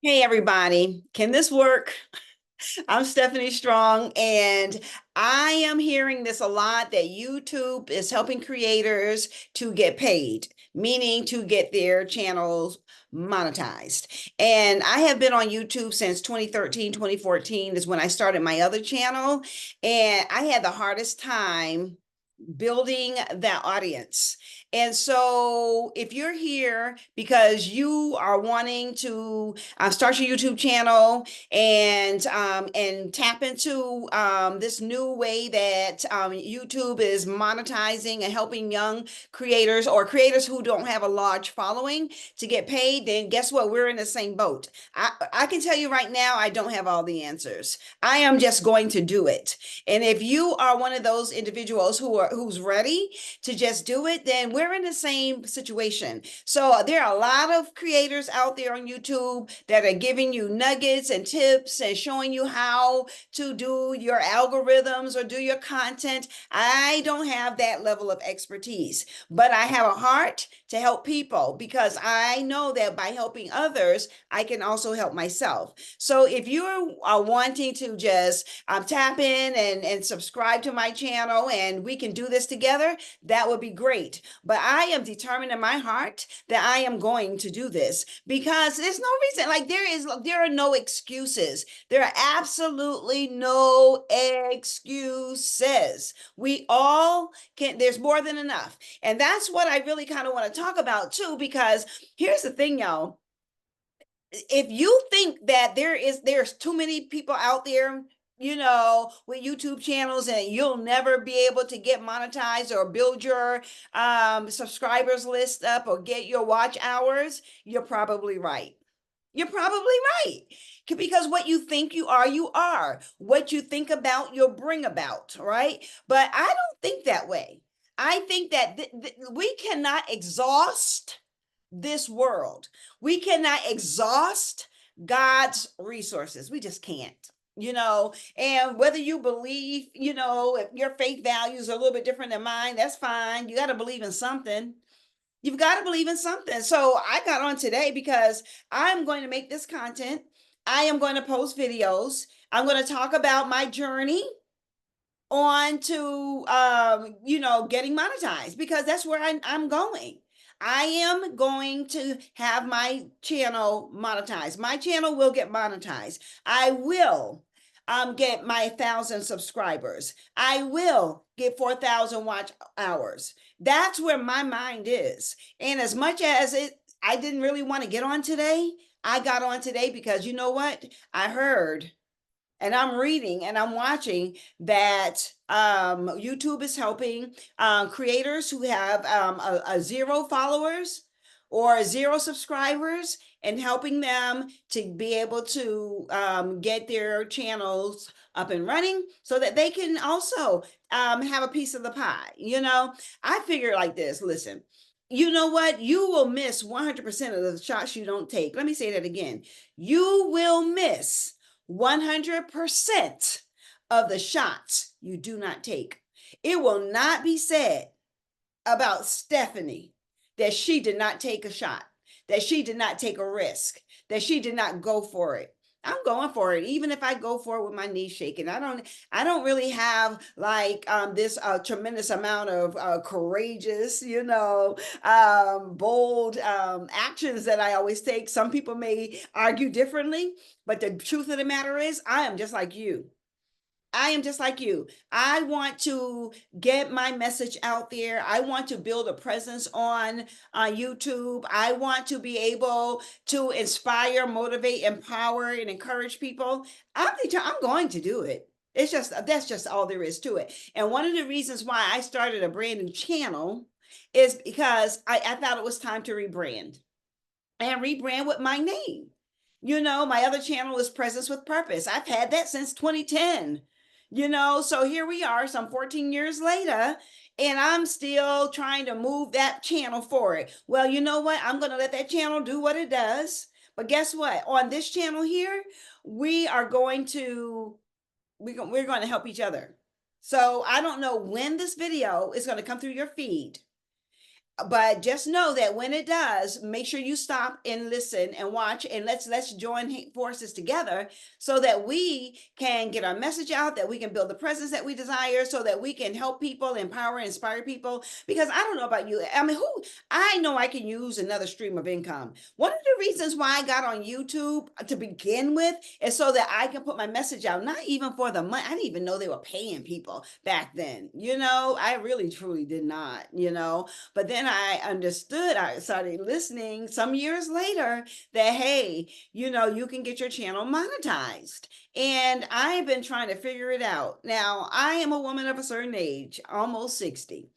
Hey everybody, can this work? I'm Stephanie Strong, and I am hearing this a lot that YouTube is helping creators to get paid, meaning to get their channels monetized. And I have been on YouTube since 2013, 2014 is when I started my other channel, and I had the hardest time building that audience. And so if you're here because you are wanting to start your YouTube channel and tap into this new way that YouTube is monetizing and helping young creators or creators who don't have a large following to get paid, then guess what? We're in the same boat. I can tell you right now, I don't have all the answers. I am just going to do it. And if you are one of those individuals who's ready to just do it, then we're in the same situation. So there are a lot of creators out there on YouTube that are giving you nuggets and tips and showing you how to do your algorithms or do your content. I don't have that level of expertise, but I have a heart to help people because I know that by helping others, I can also help myself. So if you are wanting to just tap in and subscribe to my channel and we can do this together, that would be great. But I am determined in my heart that I am going to do this because there's no reason, like there are no excuses. There are absolutely no excuses. We all can, there's more than enough. And that's what I really kind of want to talk about too, because here's the thing, y'all. If you think that there's too many people out there, with YouTube channels and you'll never be able to get monetized or build your subscribers list up or get your watch hours, you're probably right. You're probably right. Because what you think you are, you are. What you think about, you'll bring about, right? But I don't think that way. I think that we cannot exhaust this world. We cannot exhaust God's resources. We just can't. And whether you believe, if your faith values are a little bit different than mine, that's fine. You got to believe in something. You've got to believe in something. So I got on today because I'm going to make this content. I am going to post videos. I'm going to talk about my journey on to getting monetized because that's where I'm going. I am going to have my channel monetized. My channel will get monetized. I will get my 1,000 subscribers. I will get 4,000 watch hours. That's where my mind is. And as much as I didn't really want to get on today, I got on today because you know what? I heard and I'm reading and I'm watching that YouTube is helping creators who have a zero followers or zero subscribers and helping them to be able to get their channels up and running so that they can also have a piece of the pie. I figure like this, listen, you know what? You will miss 100% of the shots you don't take. Let me say that again. You will miss 100% of the shots you do not take. It will not be said about Stephanie that she did not take a shot, that she did not take a risk, that she did not go for it. I'm going for it, even if I go for it with my knees shaking. I don't really have like this tremendous amount of courageous, bold actions that I always take. Some people may argue differently, but the truth of the matter is, I am just like you. I am just like you. I want to get my message out there. I want to build a presence on YouTube. I want to be able to inspire, motivate, empower, and encourage people. I'm going to do it. It's just that's just all there is to it. And one of the reasons why I started a brand new channel is because I thought it was time to rebrand and rebrand with my name. My other channel is Presence with Purpose. I've had that since 2010. So here we are, some 14 years later, and I'm still trying to move that channel forward. Well, you know what? I'm going to let that channel do what it does. But guess what? On this channel here, we are going to we're going to help each other. So I don't know when this video is going to come through your feed. but just know that when it does, make sure you stop and listen and watch, and let's join forces together so that we can get our message out, that we can build the presence that we desire, so that we can help people, empower, inspire people. Because I don't know about you, I mean, who I know I can use another stream of income. One of the reasons why I got on YouTube to begin with is so that I can put my message out, not even for the money. I didn't even know they were paying people back then. I really truly did not. But then I understood, I started listening some years later that, hey, you can get your channel monetized. And I've been trying to figure it out. Now, I am a woman of a certain age, almost 60.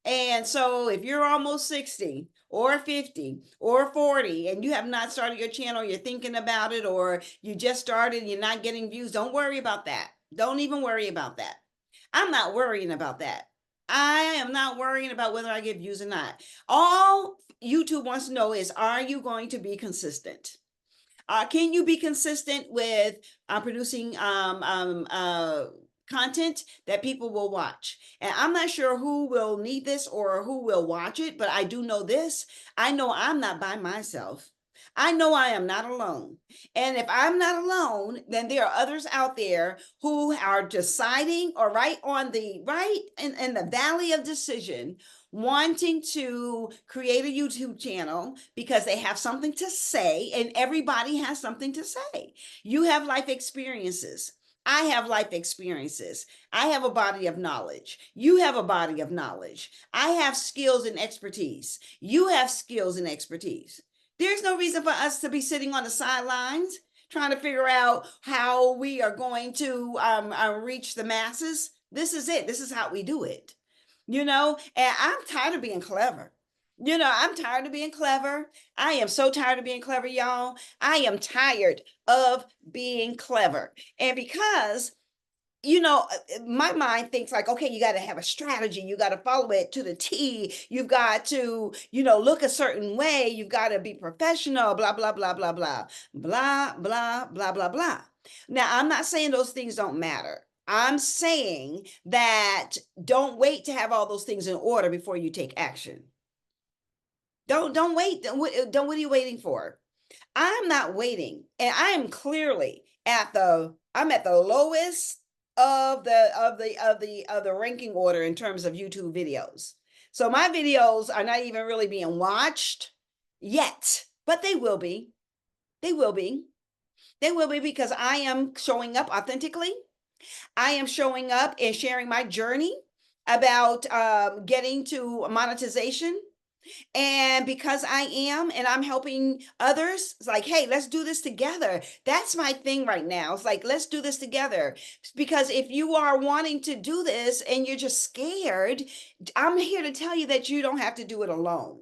And so if you're almost 60 or 50 or 40 and you have not started your channel, you're thinking about it, or you just started, you're not getting views, don't worry about that. Don't even worry about that. I'm not worrying about that. I am not worrying about whether I get views or not. All YouTube wants to know is, are you going to be consistent? Can you be consistent with producing content that people will watch? And I'm not sure who will need this or who will watch it, but I do know this. I know I'm not by myself. I know I am not alone. And if I'm not alone, then there are others out there who are deciding, or right in the valley of decision, wanting to create a YouTube channel because they have something to say, and everybody has something to say. You have life experiences. I have life experiences. I have a body of knowledge. You have a body of knowledge. I have skills and expertise. You have skills and expertise. There's no reason for us to be sitting on the sidelines trying to figure out how we are going to reach the masses. This is it. This is how we do it. And I'm tired of being clever. I'm tired of being clever. I am so tired of being clever, y'all. I am tired of being clever. And because my mind thinks like, okay, you got to have a strategy. You got to follow it to the T. You've got to, look a certain way. You've got to be professional, blah, blah, blah, blah, blah, blah, blah, blah, blah, blah. Now, I'm not saying those things don't matter. I'm saying that don't wait to have all those things in order before you take action. Don't wait. What are you waiting for? I'm not waiting, and I am clearly I'm at the lowest of the ranking order in terms of YouTube videos. So my videos are not even really being watched yet, but they will be. They will be. They will be, because I am showing up authentically. I am showing up and sharing my journey about getting to monetization. And because I am, and I'm helping others, it's like, hey, let's do this together. That's my thing right now. It's like, let's do this together. Because if you are wanting to do this and you're just scared, I'm here to tell you that you don't have to do it alone.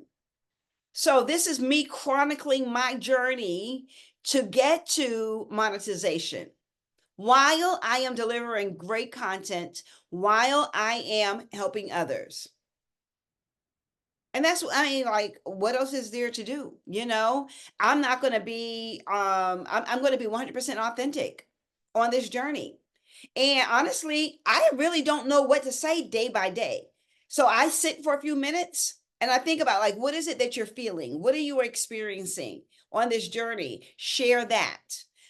So this is me chronicling my journey to get to monetization, while I am delivering great content, while I am helping others. And that's what I mean, like, what else is there to do? I'm not going to be, I'm going to be 100% authentic on this journey. And honestly, I really don't know what to say day by day. So I sit for a few minutes and I think about, like, what is it that you're feeling? What are you experiencing on this journey? Share that.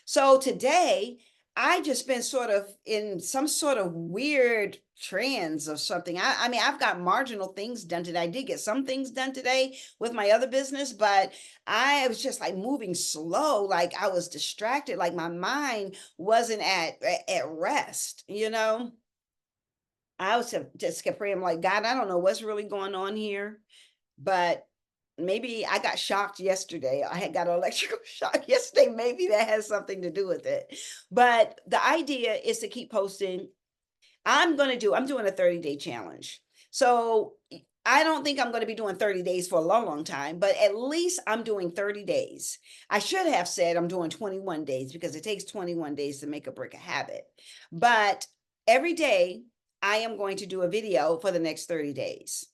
So today, I just been sort of in some sort of weird trends or something. I mean, I've got marginal things done today. I did get some things done today with my other business, but I was just like moving slow. Like I was distracted. Like my mind wasn't at rest. I was just kept praying, like, God, I don't know what's really going on here, but maybe I got shocked yesterday. I had got an electrical shock yesterday. Maybe that has something to do with it. But the idea is to keep posting. I'm doing a 30-day challenge. So I don't think I'm going to be doing 30 days for a long, long time, but at least I'm doing 30 days. I should have said I'm doing 21 days, because it takes 21 days to make or break a habit. But every day I am going to do a video for the next 30 days.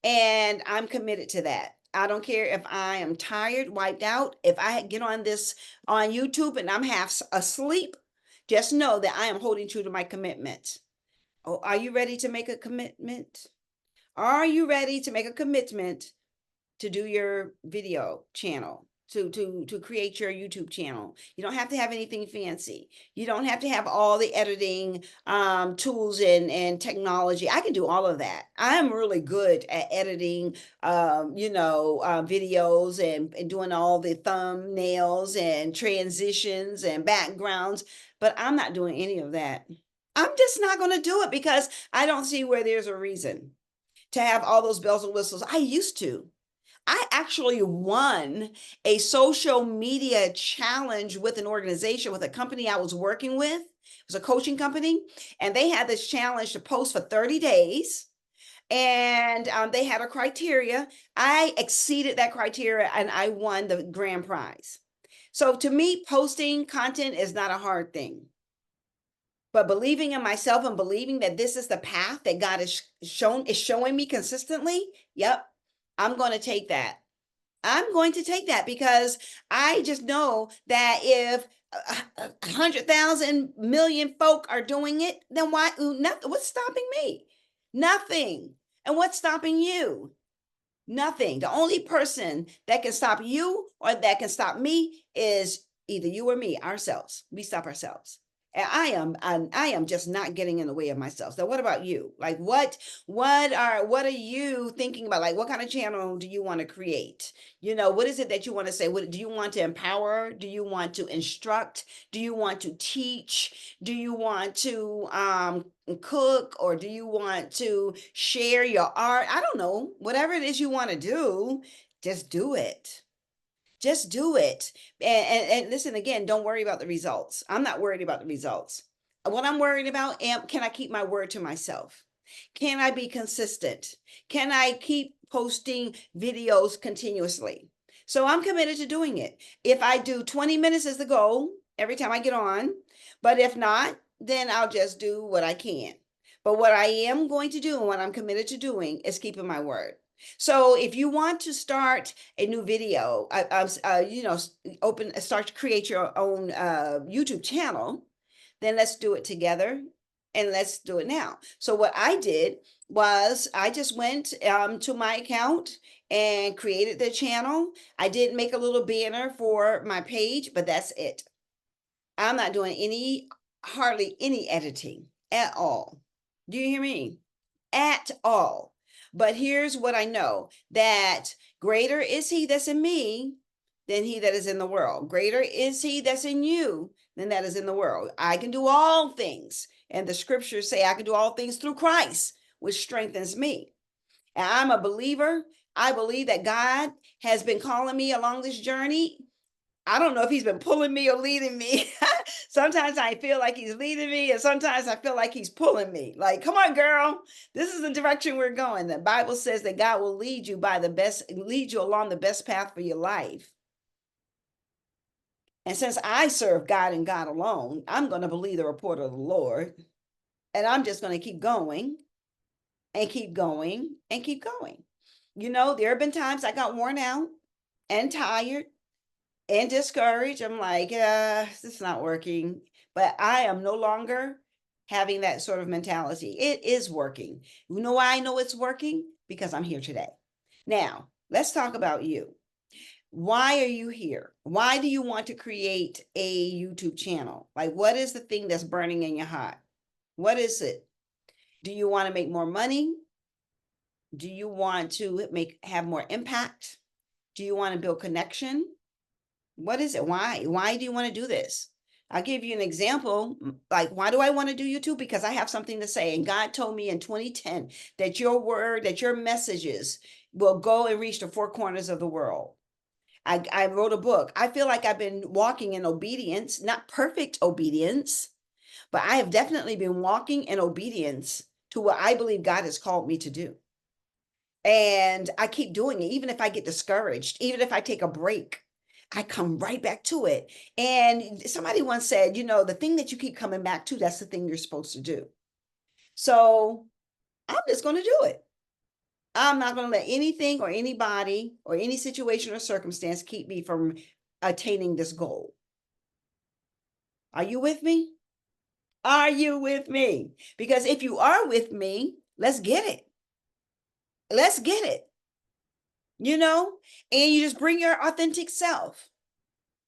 And I'm committed to that. I don't care if I am tired, wiped out. If I get on YouTube and I'm half asleep, just know that I am holding true to my commitment. Oh, are you ready to make a commitment? Are you ready to make a commitment to do your video channel, to create your YouTube channel. You don't have to have anything fancy. You don't have to have all the editing tools and technology. I can do all of that. I'm really good at editing, videos and doing all the thumbnails and transitions and backgrounds, but I'm not doing any of that. I'm just not going to do it because I don't see where there's a reason to have all those bells and whistles. I used to. I actually won a social media challenge with an organization, with a company I was working with. It was a coaching company, and they had this challenge to post for 30 days. And they had a criteria. I exceeded that criteria and I won the grand prize. So to me, posting content is not a hard thing. But believing in myself and believing that this is the path that God is showing me consistently, yep, I'm going to take that. I'm going to take that because I just know that if 100,000 million folk are doing it, then why? Nothing. What's stopping me? Nothing. And what's stopping you? Nothing. The only person that can stop you or that can stop me is either you or me, ourselves. We stop ourselves. And I am just not getting in the way of myself. So what about you? Like what are you thinking about? Like what kind of channel do you want to create? What is it that you want to say? What do you want to empower? Do you want to instruct? Do you want to teach? Do you want to cook, or do you want to share your art? I don't know. Whatever it is you want to do, just do it. Just do it. And listen, again, don't worry about the results. I'm not worried about the results. What I'm worried about, can I keep my word to myself? Can I be consistent? Can I keep posting videos continuously? So I'm committed to doing it. If I do 20 minutes as the goal every time I get on, but if not, then I'll just do what I can. But what I am going to do and what I'm committed to doing is keeping my word. So if you want to start a new video, start to create your own YouTube channel, then let's do it together and let's do it now. So what I did was I just went to my account and created the channel. I did make a little banner for my page, but that's it. I'm not doing hardly any editing at all. Do you hear me? At all. But here's what I know, that greater is he that's in me than he that is in the world. Greater is he that's in you than that is in the world. I can do all things. And the scriptures say I can do all things through Christ, which strengthens me. And I'm a believer. I believe that God has been calling me along this journey. I don't know if he's been pulling me or leading me. Sometimes I feel like he's leading me, and sometimes I feel like he's pulling me. Like, come on, girl, this is the direction we're going. The Bible says that God will lead you along the best path for your life. And since I serve God and God alone, I'm going to believe the report of the Lord. And I'm just going to keep going and keep going and keep going. There have been times I got worn out and tired and discouraged. I'm like, this is not working. But I am no longer having that sort of mentality. It is working. You know why I know it's working? Because I'm here today. Now, let's talk about you. Why are you here? Why do you want to create a YouTube channel? Like, what is the thing that's burning in your heart? What is it? Do you want to make more money? Do you want to have more impact? Do you want to build connection? What is it? Why? Why do you want to do this? I'll give you an example. Like, why do I want to do YouTube? Because I have something to say. And God told me in 2010 that your messages will go and reach the four corners of the world. I wrote a book. I feel like I've been walking in obedience, not perfect obedience, but I have definitely been walking in obedience to what I believe God has called me to do. And I keep doing it, even if I get discouraged, even if I take a break. I come right back to it. And somebody once said, the thing that you keep coming back to, that's the thing you're supposed to do. So I'm just going to do it. I'm not going to let anything or anybody or any situation or circumstance keep me from attaining this goal. Are you with me? Are you with me? Because if you are with me, let's get it. Let's get it. you know, and you just bring your authentic self.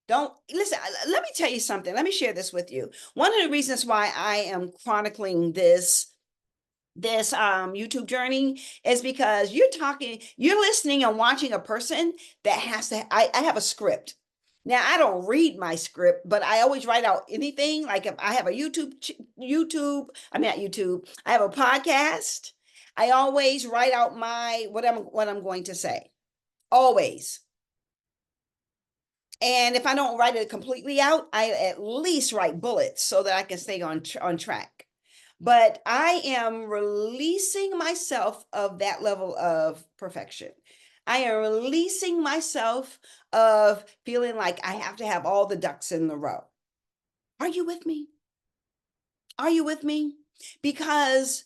Don't listen. Let me tell you something. Let me share this with you. One of the reasons why I am chronicling this YouTube journey is because you're listening and watching a person that has to, I have a script. Now I don't read my script, but I always write out anything. Like if I have a I mean not YouTube, I have a podcast. I always write out what I'm going to say. Always. And if I don't write it completely out, I at least write bullets so that I can stay on track. But I am releasing myself of that level of perfection. I am releasing myself of feeling like I have to have all the ducks in the row. Are you with me? Are you with me? Because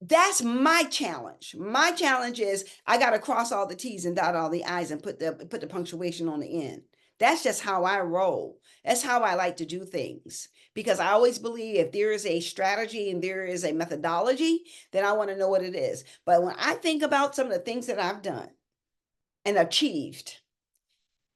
that's my challenge. My challenge is I got to cross all the T's and dot all the I's and put the punctuation on the end. That's just how I roll. That's how I like to do things, because I always believe if there is a strategy and there is a methodology, then I want to know what it is. But when I think about some of the things that I've done and achieved,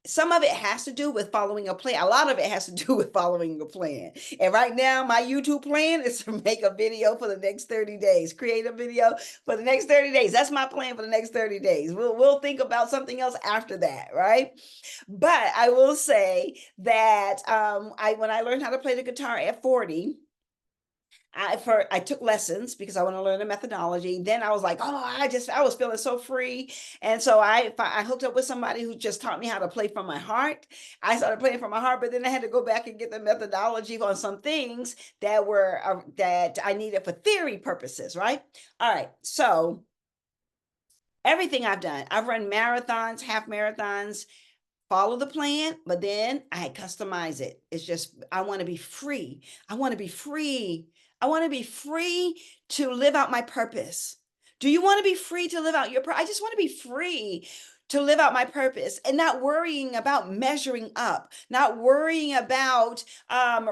some of it has to do with following a plan. A lot of it has to do with following a plan. And right now, my YouTube plan is to make a video for the next 30 days, create a video for the next 30 days. That's my plan for the next 30 days. We'll think about something else after that, right? But I will say that when I learned how to play the guitar at 40, I took lessons because I want to learn the methodology. Then I was like, oh, I was feeling so free. And so I hooked up with somebody who just taught me how to play from my heart. I started playing from my heart, but then I had to go back and get the methodology on some things that I needed for theory purposes, right? All right. So everything I've done, I've run marathons, half marathons, follow the plan, but then I customize it. It's just, I want to be free. I want to be free. I want to be free to live out my purpose. Do you want to be free to live out your purpose? I just want to be free to live out my purpose and not worrying about measuring up, not worrying about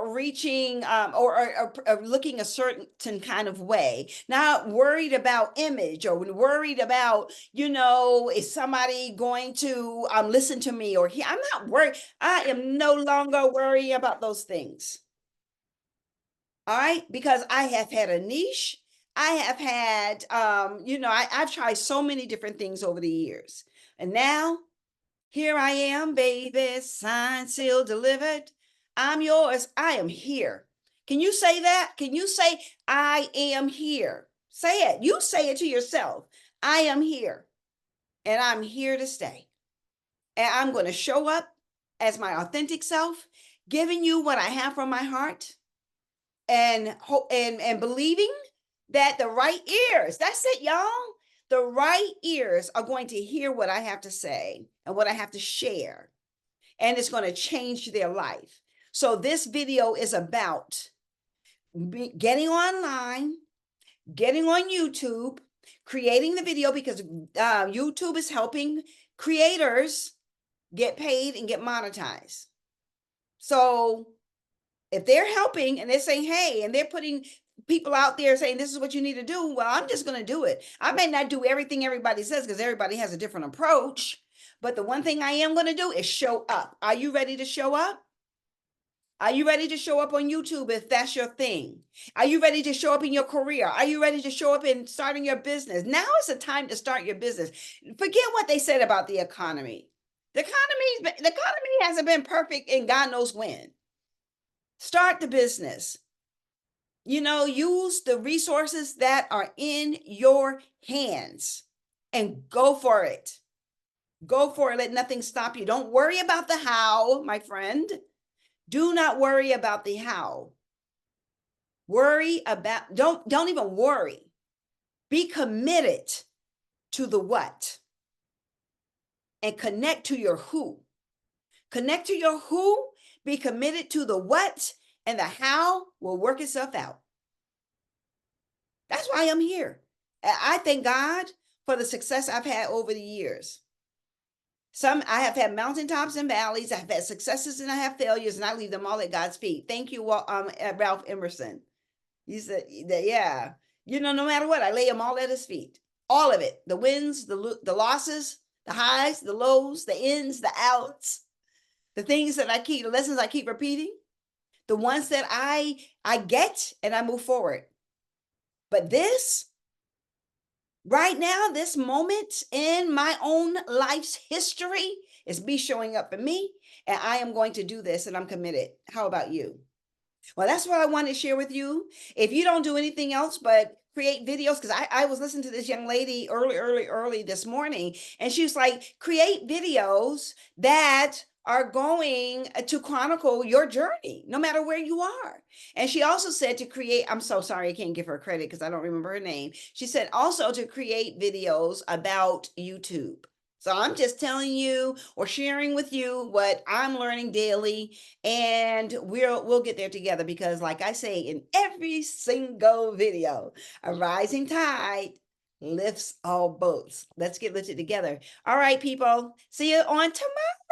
reaching or looking a certain kind of way, not worried about image or worried about, is somebody going to listen to me or hear? I'm not worried. I am no longer worrying about those things. All right, because I have had a niche. I have had, I've tried so many different things over the years. And now here I am, baby, signed, sealed, delivered. I'm yours. I am here. Can you say that? Can you say, I am here? Say it. You say it to yourself. I am here and I'm here to stay. And I'm going to show up as my authentic self, giving you what I have from my heart and believing that the right ears, that's it, y'all. The right ears are going to hear what I have to say and what I have to share, and it's going to change their life. So this video is about getting online, getting on YouTube, creating the video, because YouTube is helping creators get paid and get monetized. So if they're helping and they're saying, hey, and they're putting people out there saying, this is what you need to do, well, I'm just going to do it. I may not do everything everybody says because everybody has a different approach. But the one thing I am going to do is show up. Are you ready to show up? Are you ready to show up on YouTube if that's your thing? Are you ready to show up in your career? Are you ready to show up in starting your business? Now is the time to start your business. Forget what they said about the economy. The economy hasn't been perfect in God knows when. Start the business. Use the resources that are in your hands and go for it. Go for it. Let nothing stop you. Don't worry about the how, my friend. Do not worry about the how. Don't even worry. Be committed to the what and connect to your who. Connect to your who, be committed to the what, and the how will work itself out. That's why I'm here. I thank God for the success I've had over the years. I have had mountaintops and valleys. I've had successes and I have failures, and I leave them all at God's feet. Thank you, Ralph Emerson. He said that, yeah, no matter what, I lay them all at his feet. All of it, the wins, the losses, the highs, the lows, the ins, the outs, the things that the lessons I keep repeating, the ones that I get and I move forward. But this right now, this moment in my own life's history is me showing up for me, and I am going to do this, and I'm committed. How about you? Well, that's what I want to share with you. If you don't do anything else but create videos, because I was listening to this young lady early this morning, and she was like, create videos that are going to chronicle your journey, no matter where you are. And she also said to create, I'm so sorry, I can't give her credit because I don't remember her name. She said also to create videos about YouTube. So I'm just telling you or sharing with you what I'm learning daily, and we'll get there together because like I say in every single video, a rising tide lifts all boats. Let's get lifted together. All right, people. See you on tomorrow.